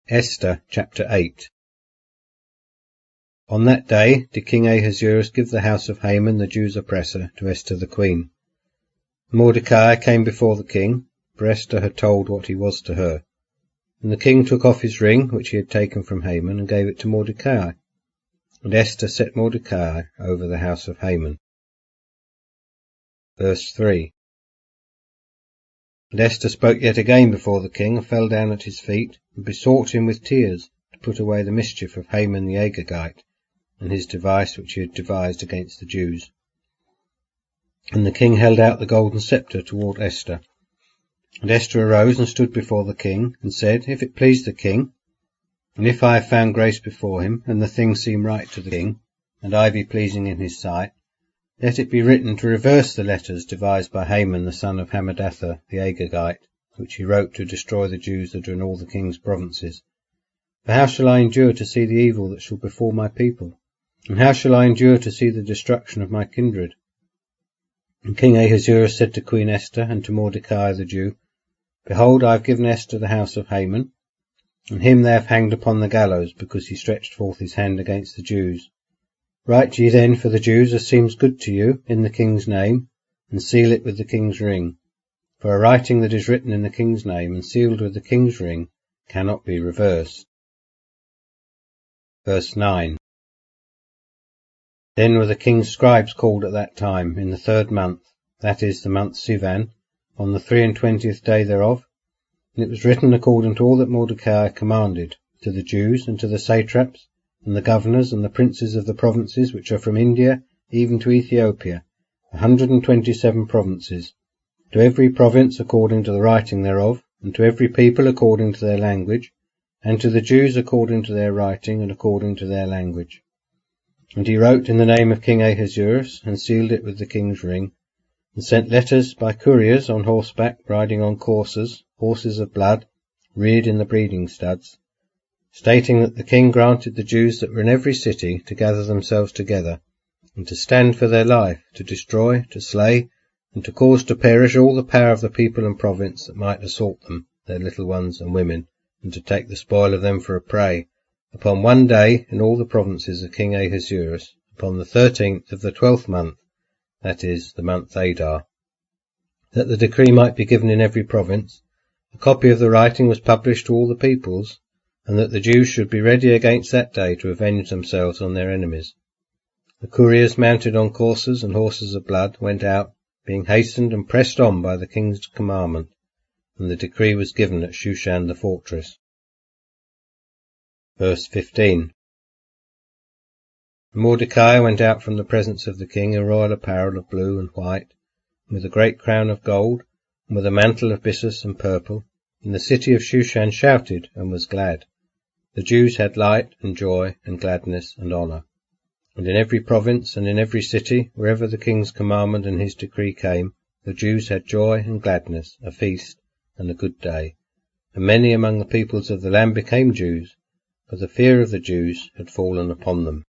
Esther chapter 8. On that day did King Ahasuerus give the house of Haman the Jews' oppressor to Esther the queen. Mordecai came before the king, for Esther had told what he was to her. And the king took off his ring which he had taken from Haman and gave it to Mordecai. And Esther set Mordecai over the house of Haman. Verse 3. And Esther spoke yet again before the king, and fell down at his feet, and besought him with tears to put away the mischief of Haman the Agagite, and his device which he had devised against the Jews. And the king held out the golden sceptre toward Esther. And Esther arose and stood before the king, and said, If it please the king, and if I have found grace before him, and the thing seem right to the king, and I be pleasing in his sight, let it be written to reverse the letters devised by Haman the son of Hammedatha the Agagite, which he wrote to destroy the Jews that are in all the king's provinces. For how shall I endure to see the evil that shall befall my people? And how shall I endure to see the destruction of my kindred? And King Ahasuerus said to Queen Esther and to Mordecai the Jew, Behold, I have given Esther the house of Haman, and him they have hanged upon the gallows, because he stretched forth his hand against the Jews. Write ye then for the Jews as seems good to you, in the king's name, and seal it with the king's ring. For a writing that is written in the king's name and sealed with the king's ring cannot be reversed. Verse 9. Then were the king's scribes called at that time, in the 3rd month, that is, the month Sivan, on the 23 day thereof. And it was written according to all that Mordecai commanded, to the Jews, and to the satraps, and the governors, and the princes of the provinces which are from India even to Ethiopia, 127 provinces, to every province according to the writing thereof, and to every people according to their language, and to the Jews according to their writing and according to their language. And he wrote in the name of King Ahasuerus, and sealed it with the king's ring, and sent letters by couriers on horseback, riding on coursers, horses of blood, reared in the breeding studs, stating that the king granted the Jews that were in every city to gather themselves together, and to stand for their life, to destroy, to slay, and to cause to perish all the power of the people and province that might assault them, their little ones and women, and to take the spoil of them for a prey, upon one day in all the provinces of King Ahasuerus, upon the 13th of the 12th month, that is, the month Adar. That the decree might be given in every province, a copy of the writing was published to all the peoples, and that the Jews should be ready against that day to avenge themselves on their enemies. The couriers mounted on coursers and horses of blood went out, being hastened and pressed on by the king's commandment, and the decree was given at Shushan the fortress. Verse 15. Mordecai went out from the presence of the king in royal apparel of blue and white, with a great crown of gold, and with a mantle of byssus and purple, and the city of Shushan shouted and was glad. The Jews had light and joy and gladness and honour. And in every province and in every city, wherever the king's commandment and his decree came, the Jews had joy and gladness, a feast and a good day. And many among the peoples of the land became Jews, for the fear of the Jews had fallen upon them.